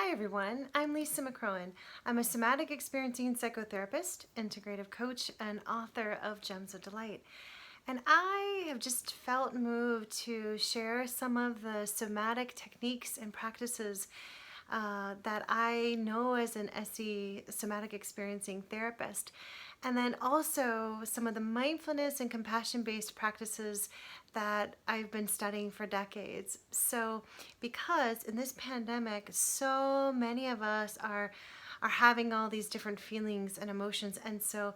Hi everyone, I'm Lisa McCrohan. I'm a somatic experiencing psychotherapist, integrative coach, and author of Gems of Delight. And I have just felt moved to share some of the somatic techniques and practices that I know as an SE, somatic experiencing therapist. And then also some of the mindfulness and compassion-based practices that I've been studying for decades. So because in this pandemic, so many of us are having all these different feelings and emotions. And so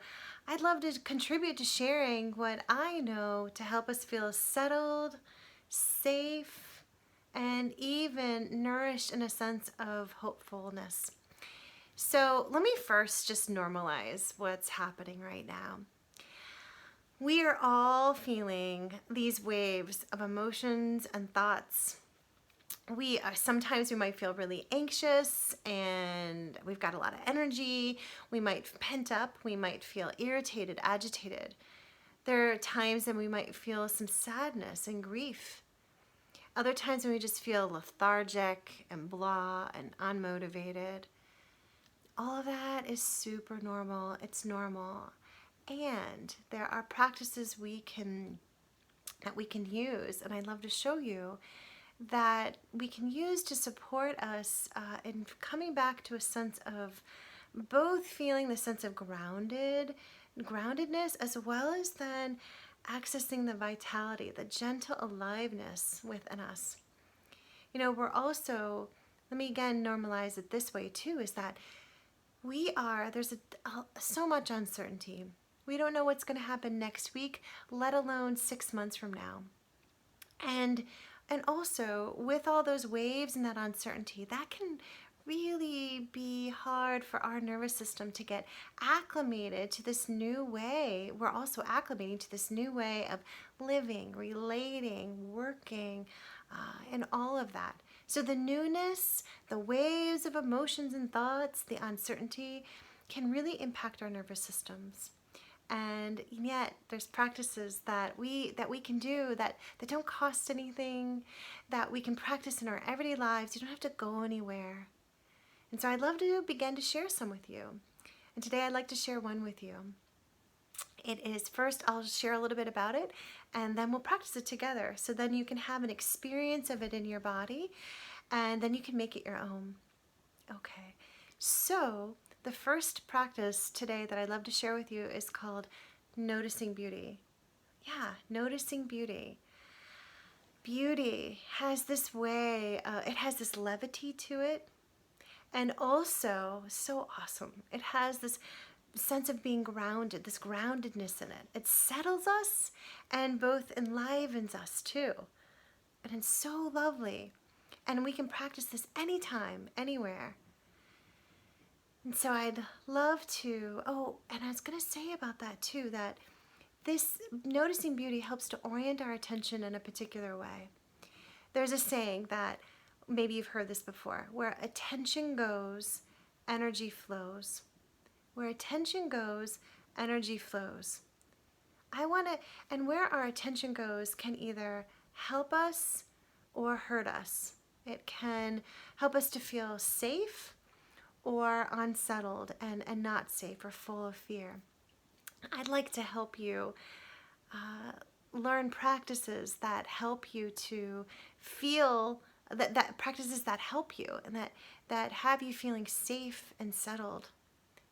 I'd love to contribute to sharing what I know to help us feel settled, safe, and even nourished in a sense of hopefulness. So let me first just normalize what's happening right now. We are all feeling these waves of emotions and thoughts. Sometimes we might feel really anxious and we've got a lot of energy. We might pent up. We might feel irritated, agitated. There are times when we might feel some sadness and grief. Other times when we just feel lethargic and blah and unmotivated. All of that is super normal. It's normal. And there are practices that we can use, and I'd love to show you that we can use to support us in coming back to a sense of both feeling the sense of groundedness, as well as then accessing the vitality, the gentle aliveness within us. You know, we're also, let me again normalize it this way too, is that there's so much uncertainty. We don't know what's going to happen next week, let alone 6 months from now. And also with all those waves and that uncertainty, that can really be hard for our nervous system to get acclimated to this new way. We're also acclimating to this new way of living, relating, working, and all of that. So the newness, the waves of emotions and thoughts, the uncertainty can really impact our nervous systems. And yet there's practices that we can do that don't cost anything, that we can practice in our everyday lives. You don't have to go anywhere. And so I'd love to begin to share some with you. And today I'd like to share one with you. It is, first I'll share a little bit about it, and then we'll practice it together. So then you can have an experience of it in your body, and then you can make it your own. Okay, so the first practice today that I'd love to share with you is called noticing beauty. Yeah, noticing beauty. Beauty has this way, it has this levity to it, and also, so awesome, it has this sense of being grounded, this groundedness in it. It settles us and both enlivens us too. And it's so lovely. And we can practice this anytime, anywhere. And so I'd love to, and I was going to say about that too, that this noticing beauty helps to orient our attention in a particular way. There's a saying that, maybe you've heard this before, where attention goes, energy flows. Where attention goes, energy flows. And where our attention goes can either help us or hurt us. It can help us to feel safe or unsettled and not safe or full of fear. I'd like to help you learn practices that help you to feel, that practices that help you and that have you feeling safe and settled,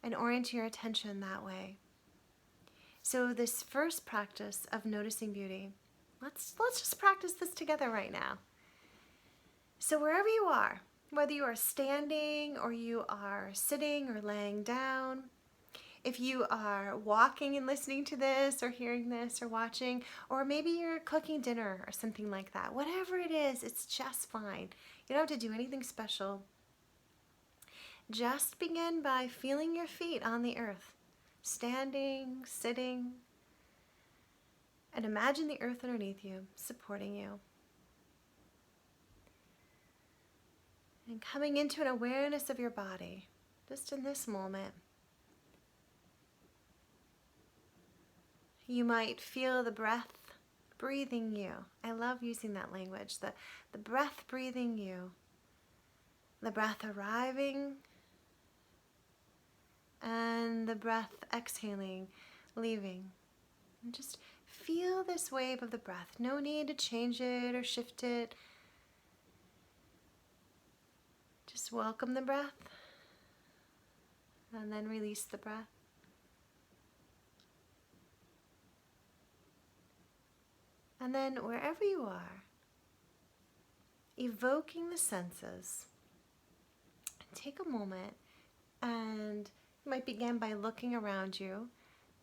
and orient your attention that way. So this first practice of noticing beauty, let's just practice this together right now. So wherever you are, whether you are standing or you are sitting or laying down, if you are walking and listening to this or hearing this or watching, or maybe you're cooking dinner or something like that, whatever it is, it's just fine. You don't have to do anything special. Just begin by feeling your feet on the earth, standing, sitting, and imagine the earth underneath you, supporting you. And coming into an awareness of your body, just in this moment. You might feel the breath breathing you. I love using that language, the breath breathing you. The breath arriving and the breath exhaling, leaving. And just feel this wave of the breath. No need to change it or shift it. Just welcome the breath and then release the breath. And then wherever you are, evoking the senses, take a moment and you might begin by looking around you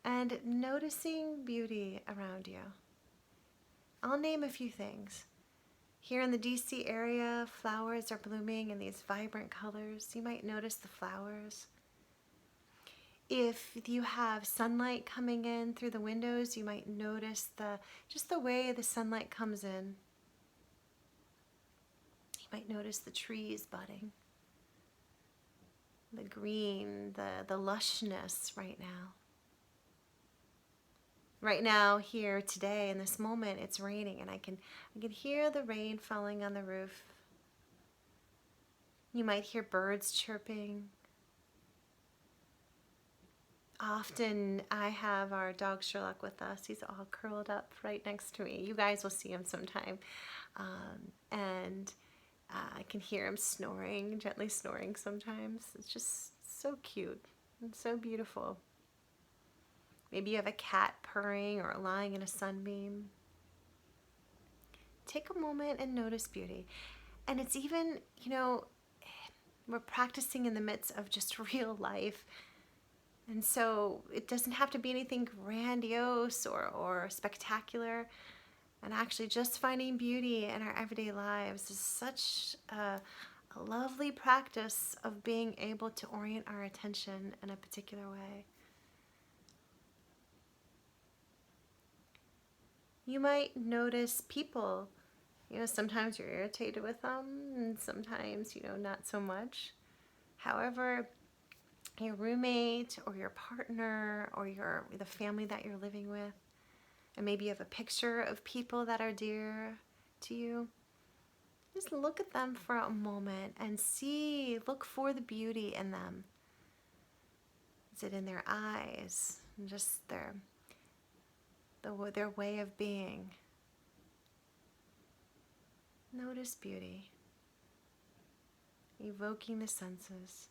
and noticing beauty around you. I'll name a few things. Here in the DC area, flowers are blooming in these vibrant colors. You might notice the flowers. If you have sunlight coming in through the windows, you might notice just the way the sunlight comes in. You might notice the trees budding, the green, the lushness right now. Right now, here today, in this moment, it's raining, and I can hear the rain falling on the roof. You might hear birds chirping. Often I have our dog Sherlock with us. He's all curled up right next to me. You guys will see him sometime. And I can hear him snoring, gently snoring sometimes. It's just so cute and so beautiful. Maybe you have a cat purring or lying in a sunbeam. Take a moment and notice beauty. And it's even, we're practicing in the midst of just real life. And so it doesn't have to be anything grandiose or spectacular. And actually just finding beauty in our everyday lives is such a lovely practice of being able to orient our attention in a particular way. You might notice people. Sometimes you're irritated with them, and sometimes, not so much. However, your roommate or your partner or the family that you're living with, and maybe you have a picture of people that are dear to you, just look at them for a moment and look for the beauty in them. Is it in their eyes and just their way of being? Notice beauty, evoking the senses.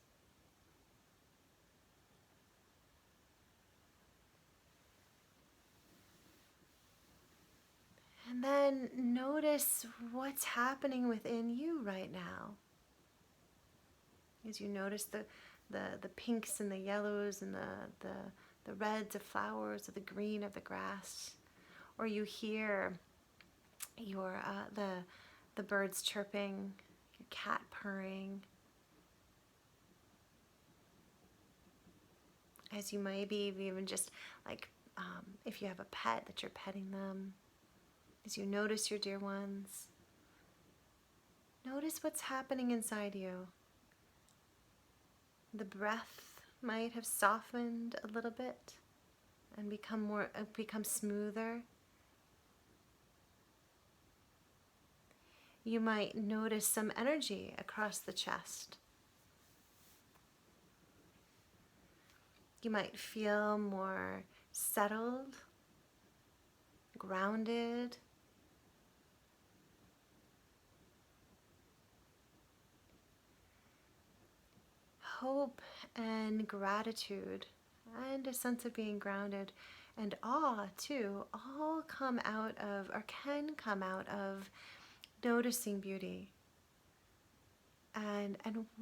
And then notice what's happening within you right now. As you notice the pinks and the yellows and the reds of flowers or the green of the grass, or you hear the birds chirping, your cat purring, as you maybe even just if you have a pet, that you're petting them, as you notice your dear ones. Notice what's happening inside you. The breath might have softened a little bit and become smoother. You might notice some energy across the chest. You might feel more settled, grounded. Hope and gratitude and a sense of being grounded and awe too all come out of, or can come out of, noticing beauty. And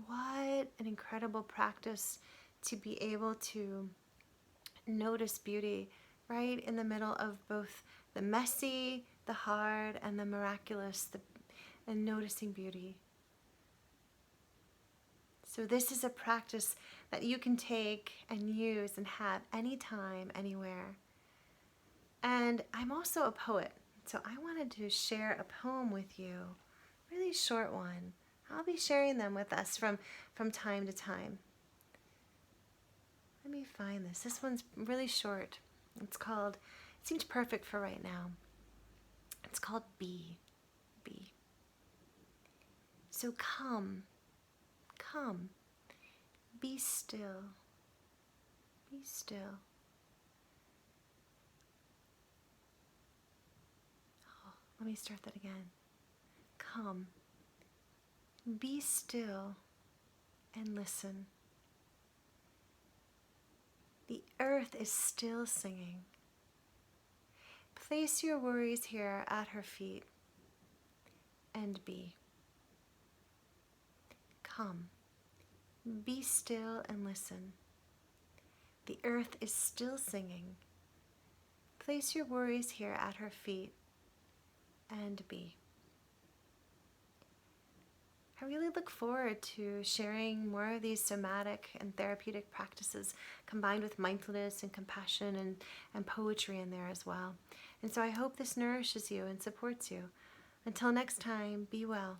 what an incredible practice to be able to notice beauty right in the middle of both the messy, the hard, and the miraculous, and noticing beauty. So this is a practice that you can take and use and have anytime, anywhere. And I'm also a poet, so I wanted to share a poem with you, really short one. I'll be sharing them with us from time to time. Let me find this. This one's really short. It seems perfect for right now. It's called Be. So come, come. Be still. Be still. Oh, let me start that again. Come. Be still and listen. The earth is still singing. Place your worries here at her feet and be. Come. Be still and listen. The earth is still singing. Place your worries here at her feet and be. I really look forward to sharing more of these somatic and therapeutic practices combined with mindfulness and compassion and poetry in there as well. And so I hope this nourishes you and supports you. Until next time, be well.